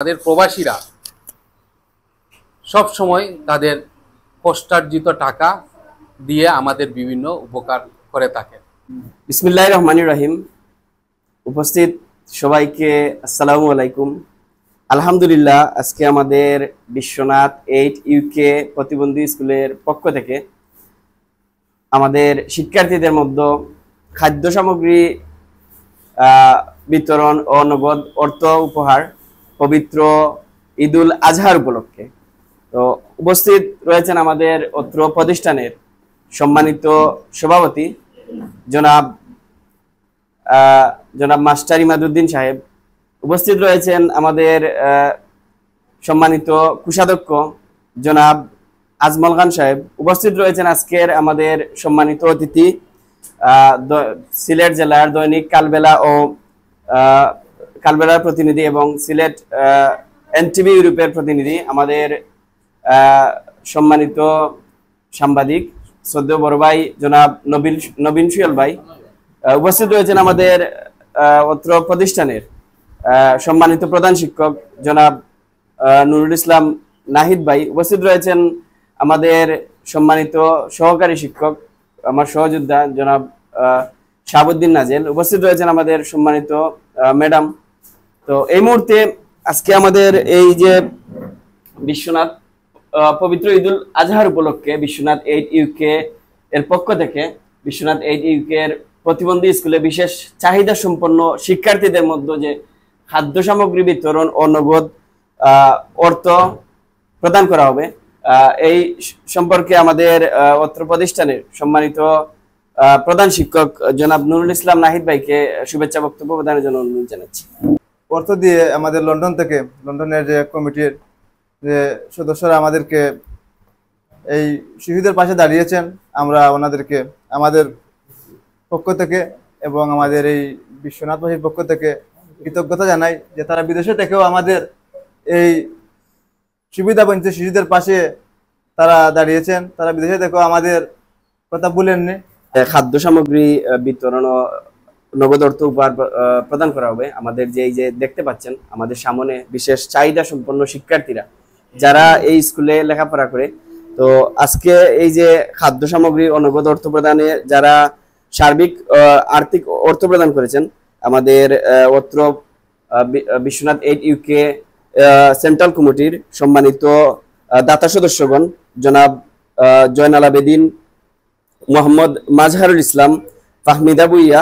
আমাদের প্রবাসীরা সব সময় তাদের কষ্টার্জিত টাকা দিয়ে আমাদের বিভিন্ন উপকার করে থাকে। বিসমিল্লাহির রহমানির রহিম। উপস্থিত সবাইকে আসসালামু আলাইকুম। আলহামদুলিল্লাহ, আজকে আমাদের বিশ্বনাথ 8 ইউকে প্রতিবন্ধী স্কুলের পক্ষ থেকে আমাদের শিক্ষার্থীদের মধ্যে খাদ্য সামগ্রী বিতরণ ও নগদ অর্থ উপহার পবিত্র ঈদুল আজহার উপলক্ষে। তো উপস্থিত রয়েছেন আমাদের অত্র প্রতিষ্ঠানের সম্মানিত সভাপতি জনাব মাস্টার ইমাদউদ্দিন সাহেব। উপস্থিত রয়েছেন আমাদের সম্মানিত কোষাধ্যক্ষ জনাব আজমল খান সাহেব। উপস্থিত রয়েছেন আজকের আমাদের সম্মানিত অতিথি সিলেট জেলার দৈনিক কালবেলার প্রতিনিধি এবং সিলেট এনটিভি ইউরোপের প্রতিনিধি, আমাদের সম্মানিত সাংবাদিক শ্রদ্ধেয় বড় ভাই জনাব নবীন সুয়েল ভাই। উপস্থিত রয়েছেন আমাদের অত্র প্রতিষ্ঠানের সম্মানিত প্রধান শিক্ষক জনাব নুরুল ইসলাম নাহিদ ভাই। উপস্থিত রয়েছেন আমাদের সম্মানিত সহকারী শিক্ষক, আমার সহযোদ্ধা জনাব শাহাবুদ্দিন নাজেল। উপস্থিত রয়েছেন আমাদের সম্মানিত ম্যাডাম। তো এই মুহূর্তে আজকে আমাদের এই যে বিশ্বনাথ পবিত্র ঈদুল আজহার উপলক্ষে বিশ্বনাথ 8 ইউকে এর পক্ষ থেকে বিশ্বনাথ 8 ইউকে এর প্রতিবন্ধী স্কুলে বিশেষ চাহিদা সম্পন্ন শিক্ষার্থীদের মধ্যে যে খাদ্য সামগ্রী বিতরণ ও নগদ অর্থ প্রদান করা হবে, এই সম্পর্কে আমাদের অত্র প্রতিষ্ঠানের সম্মানিত প্রধান শিক্ষক জনাব নুরুল ইসলাম নাহিদ ভাইকে শুভেচ্ছা বক্তব্য প্রদানের জন্য অনুরোধ জানাচ্ছি। অর্থ দিয়ে আমাদের লন্ডনের যে কমিটির যে সদস্যরা আমাদেরকে এই শিশুদের পাশে দাঁড়িয়েছেন, আমরা ওনাদেরকে আমাদের পক্ষ থেকে এবং আমাদের এই বিশ্বনাথবাসীর পক্ষ থেকে কৃতজ্ঞতা জানাই যে তারা বিদেশে থেকেও আমাদের এই সুবিধা বঞ্চিত শিশুদের পাশে তারা দাঁড়িয়েছেন। তারা বিদেশে থেকেও আমাদের কথা বলেননি। খাদ্য সামগ্রী বিতরণ ও নগদ অর্থ উপহার প্রদান করা হবে। আমাদের যে এই যে দেখতে পাচ্ছেন আমাদের সামনে বিশেষ চাহিদা সম্পন্ন শিক্ষার্থীরা যারা এই স্কুলে লেখাপড়া করে, তো আজকে এই যে খাদ্য সামগ্রী ও নগদ অর্থ প্রদানে যারা সার্বিক আর্থিক অর্থ প্রদান করেছেন, আমাদের অত্র বিশ্বনাথ 8 ইউকে সেন্ট্রাল কমিটির সম্মানিত দাতা সদস্যগণ জনাব জয়নাল আবেদিন, মোহাম্মদ মাজহারুল ইসলাম, ফাহমিদা বুইয়া,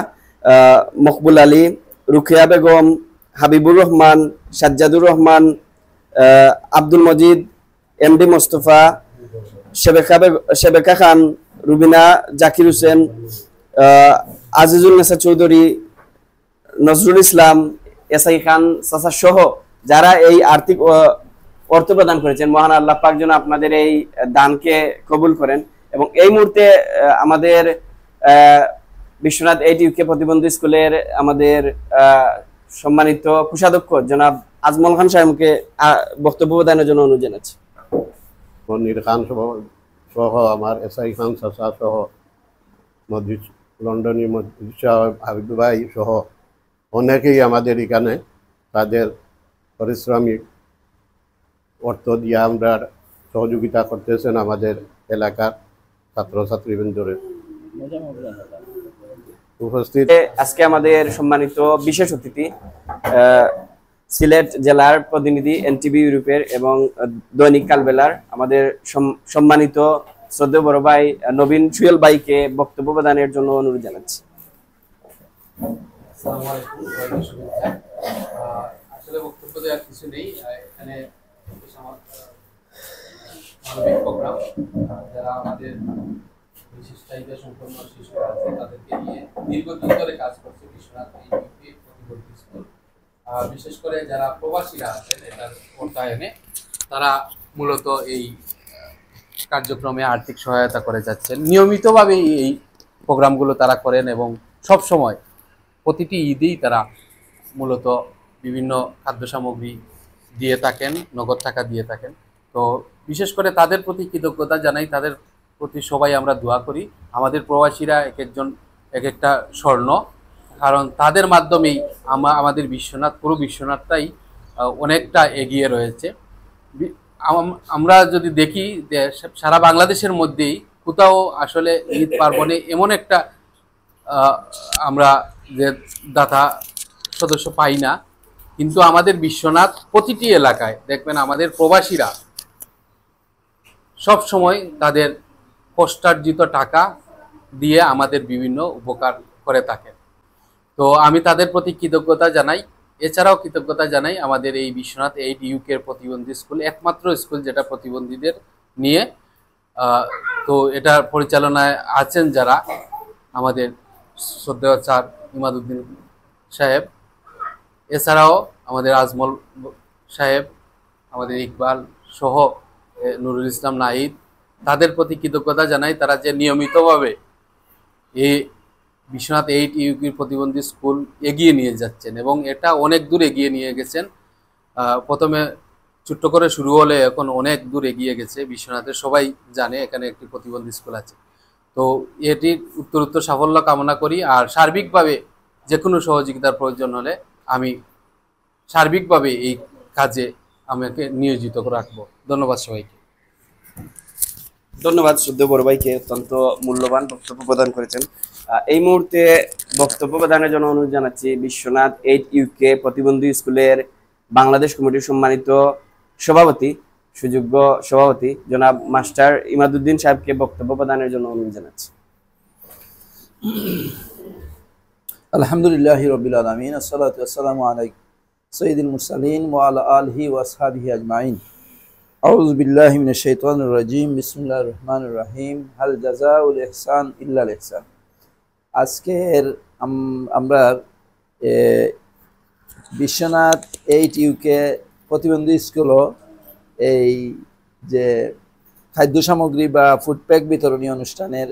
মকবুল আলী, রুখিয়া বেগম, হাবিবুর রহমান, সাজ্জাদুর রহমান, আব্দুল মজিদ, এমডি মোস্তফা, শেবেকা খান, রুবিনা জাকির হোসেন, আজিজুল নেসা চৌধুরী, নজরুল ইসলাম, এসআই খান চাচা সহ যারা এই আর্থিক অর্থ প্রদান করেছেন, মহান আল্লাহ পাক যেন আপনাদের এই দানকে কবুল করেন। এবং এই মুহূর্তে আমাদের বিশ্বনাথ 8 ইউকে প্রতিবন্ধী স্কুলের আমাদের সম্মানিত কোষাধ্যক্ষ জনাব আজমল খান সাহেবকে বক্তব্য প্রদানের জন্য অনুরোধ জানাচ্ছি। মনির খান সহ আমার এসআই খান চাচা সহ লন্ডনের হাবিব ভাই সহ অনেকেই আমাদের এখানে তাদের পারিশ্রমিক অর্থ দিয়ে আমরা সহযোগিতা করতেছেন আমাদের এলাকার ছাত্রছাত্রীবৃন্দরে উপস্থিত। আজকে আমাদের সম্মানিত বিশেষ অতিথি সিলেট জেলার প্রতিনিধি এনটিভি ইউরোপের এবং দৈনিক কালবেলার আমাদের সম্মানিত শ্রদ্ধেয় বড় ভাই নবীন সুয়েল ভাইকে বক্তব্য প্রদানের জন্য অনুরোধ জানাচ্ছি। আসলে বক্তব্য দেওয়ার কিছু নেই, এখানে প্রোগ্রাম যারা আমাদের বিশেষ চাহিদা সম্পন্ন শিশুরা আছে তাদেরকে নিয়ে দীর্ঘদিন ধরে কাজ করছে বিশ্বনাথ প্রতিবন্ধী স্কুল। বিশেষ করে যারা প্রবাসীরা আছেন এটার অর্থায়নে তারা মূলত এই কার্যক্রমে আর্থিক সহায়তা করে যাচ্ছেন। নিয়মিতভাবেই এই প্রোগ্রামগুলো তারা করেন এবং সব সময় প্রতিটি ঈদেই তারা মূলত বিভিন্ন খাদ্য সামগ্রী দিয়ে থাকেন, নগদ টাকা দিয়ে থাকেন। তো বিশেষ করে তাদের প্রতি কৃতজ্ঞতা জানাই, তাদের প্রতি সবাই আমরা দোয়া করি। আমাদের প্রবাসীরা এক একজন এক একটা স্বর্ণ, কারণ তাদের মাধ্যমেই আমাদের পুরো বিশ্বনাথটাই অনেকটা এগিয়ে রয়েছে। আমরা যদি দেখি যে সারা বাংলাদেশের মধ্যেই কোথাও আসলে ঈদ পার্বণে এমন একটা আমরা যে দাতা সদস্য পাই না, কিন্তু আমাদের বিশ্বনাথ প্রতিটি এলাকায় দেখবেন আমাদের প্রবাসীরা সব সময় তাদের কষ্টার্জিত টাকা দিয়ে আমাদের বিভিন্ন উপকার করে থাকে। তো আমি তাদের প্রতি কৃতজ্ঞতা জানাই। এছাড়াও কৃতজ্ঞতা জানাই আমাদের এই বিশ্বনাথ 8 ইউকের প্রতিবন্ধী স্কুল, একমাত্র স্কুল যেটা প্রতিবন্ধীদের নিয়ে, তো এটার পরিচালনায় আছেন যারা আমাদের শ্রদ্ধেয় স্যার ইমাদউদ্দিন সাহেব, এছাড়াও আমাদের আজমল সাহেব, আমাদের ইকবাল সহ নুরুল ইসলাম নাহিদ, তাদের প্রতি কৃতজ্ঞতা জানাই। তারা যে নিয়মিতভাবে এই বিশ্বনাথ 8 ইউকের প্রতিবন্ধী স্কুল এগিয়ে নিয়ে যাচ্ছেন এবং এটা অনেক দূর এগিয়ে নিয়ে গেছেন। প্রথমে ছোট্ট করে শুরু হলে এখন অনেক দূর এগিয়ে গেছে। বিশ্বনাথের সবাই জানে এখানে একটি প্রতিবন্ধী স্কুল আছে। তো এটির উত্তরোত্তর সাফল্য কামনা করি। আর সার্বিকভাবে যে কোনো সহযোগিতার প্রয়োজন হলে আমি সার্বিকভাবে এই কাজে আমাকে নিয়োজিত রাখবো। ধন্যবাদ সবাইকে। ধন্যবাদ শ্রদ্ধেয় বড় ভাইকে, অত্যন্ত মূল্যবান বক্তব্য প্রদান করেছেন। এই মুহূর্তে বক্তব্য প্রদানের জন্য অনুরোধ জানাচ্ছি বিশ্বনাথ 8 ইউকে প্রতিবন্ধী স্কুলের বাংলাদেশ কমিটির সম্মানিত সভাপতি, সুযোগ্য সভাপতি জনাব মাস্টার ইমাদউদ্দিন সাহেবকে বক্তব্য প্রদানের জন্য অনুরোধ জানাচ্ছি। আলহামদুলিল্লাহি রাব্বিল আলামিন, আসসালাতু ওয়াসসালামু আলা সাইয়্যিদিল মুরসালিন ওয়া আলা আলিহি ওয়া আসহাবিহি আজমাইন। আউযু বিল্লাহি মিনাশ শাইতানির রাজিম, বিসমিল্লাহির রহমানির রহিম। হাল জাযাউল ইহসান ইল্লাল ইহসান। আজকের আমরা বিশ্বনাথ 8 ইউকে প্রতিবন্ধী স্কুল এই যে খাদ্য সামগ্রী বা ফুড প্যাক বিতরণী অনুষ্ঠানের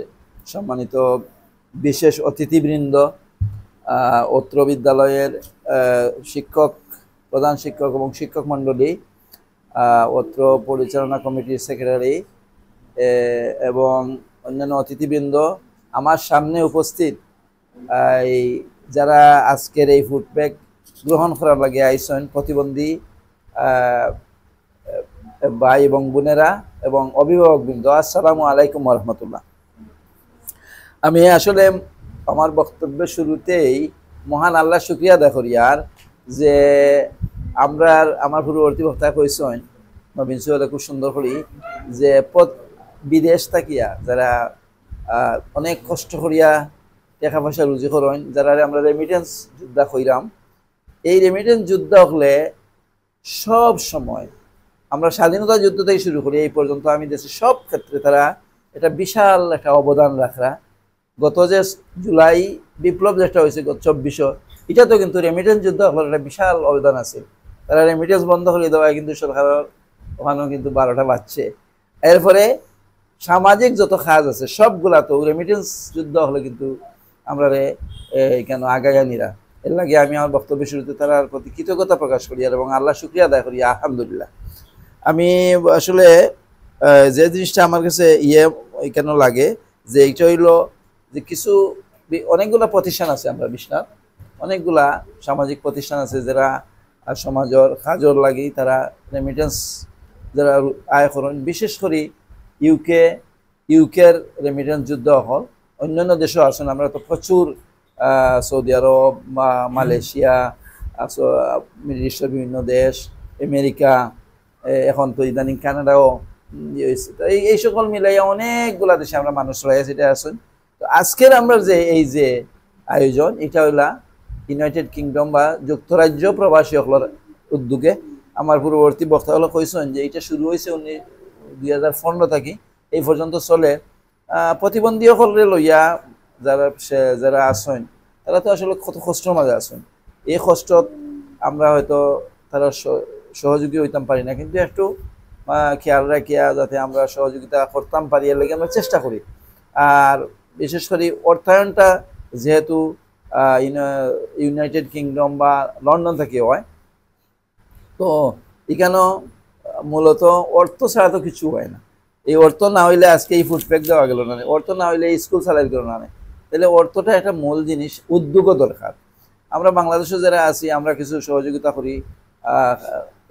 সম্মানিত বিশেষ অতিথিবৃন্দ, অত্র বিদ্যালয়ের শিক্ষক, প্রধান শিক্ষক এবং শিক্ষক মণ্ডলী, অত্র পরিচালনা কমিটির সেক্রেটারি এবং অন্যান্য অতিথিবৃন্দ, আমার সামনে উপস্থিত এই যারা আজকের এই ফুড প্যাক গ্রহণ করার লাগে আইসন প্রতিবন্ধী ভাই এবং বোনেরা এবং অভিভাবকবৃন্দ, আসসালামু আলাইকুম ওয়া রাহমাতুল্লাহ। আমি আসলে আমার বক্তব্যের শুরুতেই মহান আল্লাহ শুকরিয়া আদায় করি আর যে আমার পূর্ববর্তী বক্তা কইছেন নবীন সুহলে খুব সুন্দর করি যে বিদেশ থাকিয়া যারা অনেক কষ্ট করিয়া টাকা পয়সা রুজি করেন, যারা আমরা রেমিটেন্স যোদ্ধা কইরাম, এই রেমিটেন্স যোদ্ধা হলে সব সময় আমরা স্বাধীনতা যুদ্ধ থেকে শুরু করি এই পর্যন্ত আমি দেশে সব ক্ষেত্রে তারা এটা বিশাল একটা অবদান রাখা। গত যে জুলাই বিপ্লব যেটা হয়েছে 2400, এটা তো কিন্তু রেমিটেন্স যুদ্ধ হওয়ার একটা বিশাল অবদান আছে। তারা রেমিটেন্স বন্ধ করে দেওয়া কিন্তু সরকারের ওখানেও কিন্তু 12টা বাজছে। এরপরে সামাজিক যত কাজ আছে সবগুলা তো রেমিটেন্স যুদ্ধ হলে কিন্তু আমরা কেন আগায়ানিরা, এর লাগে আমি আমার বক্তব্যের শুরুতে তার প্রতি কৃতজ্ঞতা প্রকাশ করি এবং আল্লাহ শুকরিয়া আদায় করি আলহামদুলিল্লাহ। আমি আসলে যে জিনিসটা আমার কাছে কেন লাগে যে এইটা হইল যে কিছু অনেকগুলা প্রতিষ্ঠান আছে, আমরা বিশ্বনাথ অনেকগুলা সামাজিক প্রতিষ্ঠান আছে যারা সমাজের কাজর লাগি তারা রেমিটেন্স যারা আয় করেন, বিশেষ করে ইউকের রেমিটেন্স যুদ্ধ হল, অন্যান্য দেশও আছেন। আমরা তো প্রচুর সৌদি আরব, মালয়েশিয়া, মিডল ইস্টের বিভিন্ন দেশ, আমেরিকা, এখন তো ইদানিং কানাডাও হয়েছে, তো এই সকল মিলাইয়া অনেকগুলা দেশে আমরা মানুষ রয়েছে এটা আছেন। তো আজকের আমরা যে এই যে আয়োজন এটা হইলা ইউনাইটেড কিংডম বা যুক্তরাজ্য প্রবাসী সকলের উদ্যোগে। আমার পূর্ববর্তী বক্তা হলো কইছেন যে এটা শুরু হয়েছে 2015 থেকে এই পর্যন্ত চলে। প্রতিবন্ধী সকলরে লইয়া যারা আছেন তারা তো আসলে কত কষ্টের মাঝে আছেন। এই কষ্টত আমরা হয়তো তারা সহযোগী হইতাম পারি না, কিন্তু একটু খেয়াল রাখিয়া যাতে আমরা সহযোগিতা করতাম পারি এর লাগে আমরা চেষ্টা করি। আর বিশেষ করে অর্থায়নটা যেহেতু ইউনাইটেড কিংডম বা লন্ডন থেকে হয়, তো এখানেও মূলত অর্থ ছাড়া তো কিছু হয় না। এই অর্থ না হইলে আজকে এই ফুড প্যাক দেওয়া গেল না, অর্থ না হইলে এই স্কুল চালাই গেল না, তাহলে অর্থটা একটা মূল জিনিস, উদ্যোগও দরকার। আমরা বাংলাদেশে যারা আছি আমরা কিছু সহযোগিতা করি,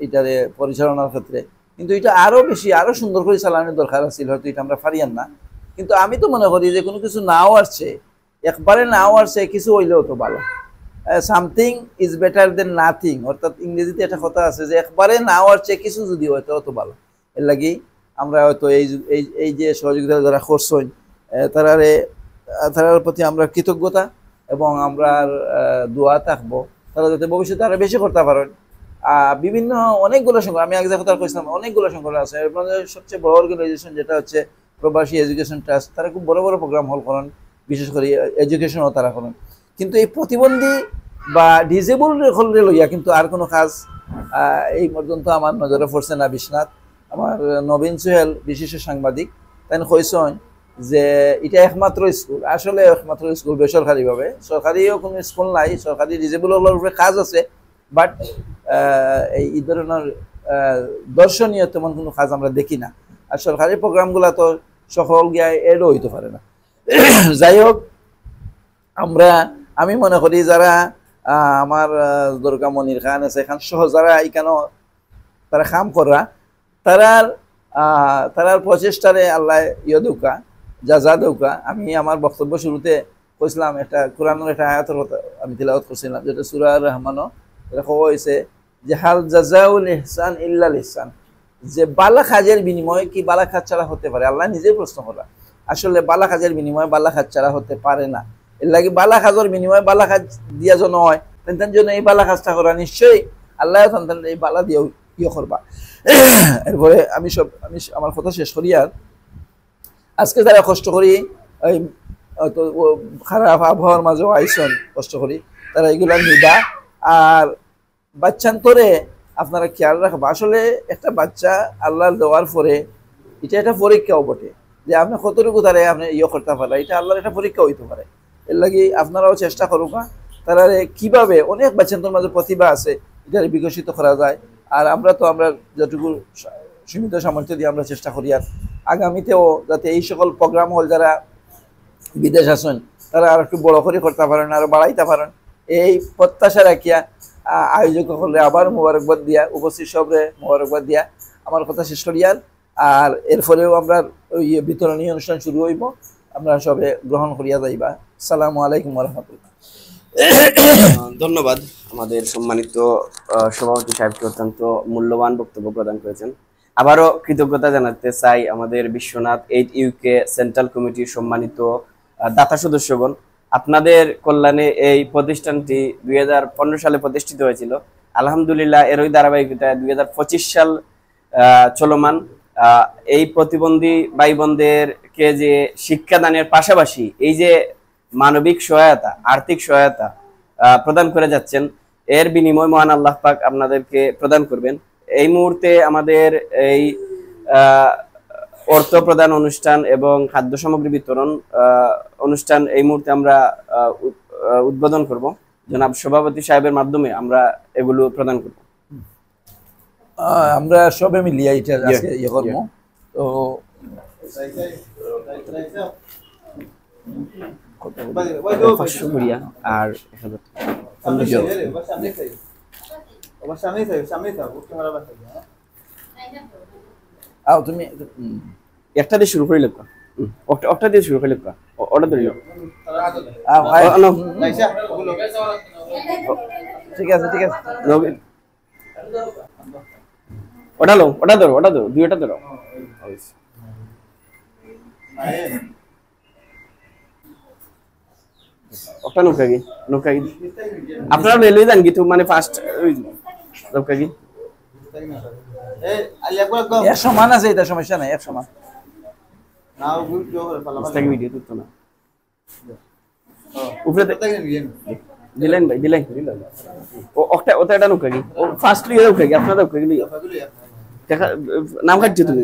এটারে পরিচালনার ক্ষেত্রে, কিন্তু এটা আরো বেশি আরো সুন্দর করে চালানোর দরকার ছিল, হয়তো এটা আমরা পারিয়ান না। কিন্তু আমি তো মনে করি যে কোনো কিছু নাও আসছে, একবারে নাও আসছে, কিছু হইলেও তো ভালো। Something is better then nothing, অর্থাৎ ইংরেজিতে একটা কথা আছে যে একবারে নাও আসছে কিছু যদি হয়তো অত ভালো। এর লাগি আমরা হয়তো এই যে সহযোগিতা যারা করছেন তারার প্রতি আমরা কৃতজ্ঞতা এবং আমরা দোয়া থাকবো তারা যাতে ভবিষ্যতে আরো বেশি করতে পারেন। বিভিন্ন অনেকগুলো সংগঠন, আমি আগে যে কথা কইছিলাম অনেকগুলো সংগঠন আছে, এর মধ্যে সবচেয়ে বড় অর্গানাইজেশন যেটা হচ্ছে প্রবাসী এডুকেশন ট্রাস্ট, তারা খুব বড় বড় প্রোগ্রাম হল করেন, বিশেষ করে এডুকেশনও তারা করেন। কিন্তু এই প্রতিবন্ধী বা ডিজেবল হলে লইয়া কিন্তু আর কোনো কাজ এই পর্যন্ত আমার নজরে পড়ছে না। বিশ্বনাথ আমার নবীন সোহেল বিশিষ্ট সাংবাদিক তাই কইছেন যে এটা একমাত্র স্কুল, আসলে একমাত্র স্কুল বেসরকারিভাবে, সরকারিও কোনো স্কুল নাই, সরকারি ডিজেবল হলের উপরে কাজ আছে, বাট এই ধরনের দর্শনীয় তেমন কোনো কাজ আমরা দেখি না। আর সরকারি প্রোগ্রামগুলো তো সকল গিয়া এডও হইতে পারে না। যাই হোক, আমি মনে করি যারা আমার দুর্গা মনির খান আছে এখান সহ যারা এখানেও তারা কাম করা, তারার প্রচেষ্টারে আল্লাহ দৌকা যা দৌকা। আমি আমার বক্তব্য শুরুতে কইছিলাম একটা কোরআনের একটা আয়াতের কথা আমি তিলাওয়াত করছিলাম, যেটা সূরা রহমানও এটা কওয়া হয়েছে যে হাল জাযাউল ইহসান ইল্লাল ইহসান, যে বালা কাজের বিনিময়ে কি বালা কাজ ছাড়া হতে পারে? আল্লাহ নিজেই প্রশ্ন করা, আসলে বালা কাজের বিনিময়ে বালা কাজ ছাড়া হতে পারে না। এর লাগে বালা কাজের বিনিময়ে বালা কাজ দিয়া যেন হয়, তেন জন্য এই বালা কাজটা করা নিশ্চয়ই আল্লাহ এই বালা দিয়েও করবা। এরপরে আমি আমার কথা শেষ করি। আর আজকে যারা কষ্ট করি ওই খারাপ আবহাওয়ার মাঝেও আইসন কষ্ট করি, তারা এগুলা নিবা। আর বাচ্চান্তরে আপনারা খেয়াল রাখবা, আসলে একটা বাচ্চা আল্লাহ দেওয়ার পরে এটা একটা পরীক্ষাও বটে, যে আপনি কতটুকু তারা আপনি করতে পারে, এটা আল্লাহর একটা পরীক্ষা হইতে পারে। এর লাগি আপনারাও চেষ্টা করুক তারা কিভাবে অনেক বাচ্চান্তর মাঝে প্রতিভা আছে এটা বিকশিত করা যায়। আর আমরা যতটুকু সীমিত সামর্থ্য দিয়ে আমরা চেষ্টা করি, আর আগামীতেও যাতে এই সকল প্রোগ্রাম হল যারা বিদেশ আসেন তারা আর একটু বড় করে করতে পারেন, আরো বাড়াইতে পারেন, এই প্রত্যাশা রাখিয়া আয়োজক হলে আবার মোবারকবাদ দিয়া, উপস্থিত সবরে মোবারকবাদ দিয়া আমার কথা শেষ করি। আর এরপরেও আমরা ওই বিতরণী অনুষ্ঠান শুরু হইব, আমরা সবে গ্রহণ করিয়া যাইবা। আসসালামু আলাইকুম ওয়া রাহমাতুল্লাহ। ধন্যবাদ আমাদের সম্মানিত সভাপতি সাহেবকে, অত্যন্ত মূল্যবান বক্তব্য প্রদান করেছেন। আবারও কৃতজ্ঞতা জানাতে চাই আমাদের বিশ্বনাথ 8 UK সেন্ট্রাল কমিটির সম্মানিত দাতা সদস্যগণ। আপনাদের কল্যাণে এই প্রতিষ্ঠানটি 2015 সালে প্রতিষ্ঠিত হয়েছিল। আলহামদুলিল্লাহ এরই ধারাবাহিকতায় 2025 সাল চলমান। এই প্রতিবন্ধী ভাই বোনদেরকে যে শিক্ষাদানের পাশাপাশি এই যে মানবিক সহায়তা, আর্থিক সহায়তা প্রদান করে যাচ্ছেন, এর বিনিময় মহান আল্লাহ পাক আপনাদেরকে প্রদান করবেন। এই মুহূর্তে আমাদের এই অর্থ প্রদান অনুষ্ঠান এবং খাদ্য সামগ্রী বিতরণ অনুষ্ঠান এই মুহূর্তে আমরা উদ্বোধন করব। জনাব সভাপতি সাহেবের মাধ্যমে আমরা এগুলো প্রদান করব। আমরা সবে মিলিয়ে এটা আজকে করব। তো আর তুমি একটা দিয়ে শুরু করিলে একটা দিয়ে শুরু করিলে ওটা ধরিল। ঠিক আছে ঠিক আছে, ওটা ধরো দুইটা ধরো। ওটা নৌকাগি আপনারা রেলওয়ে যান কিন্তু মানে ফার্স্ট নৌকাগি এক সমান আছে, এটা সমস্যা নাই, এক সমান ভিডিও তুলতো না উপরে দিলেন ভাই দিলেন ওটা এটা নৌকাগি ফার্স্ট লিয়ে নৌকাগি আপনারা নৌকাগি দেখা নাম কাটছো তুমি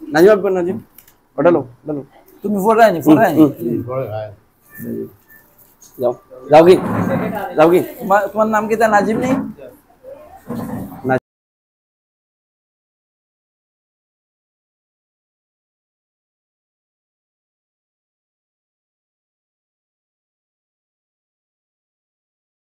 নাজিম আকবর নাজিম ওটা লো তুমি ফোরাইনি যাও কি তোমার নাম কি তা নাজিম নেই?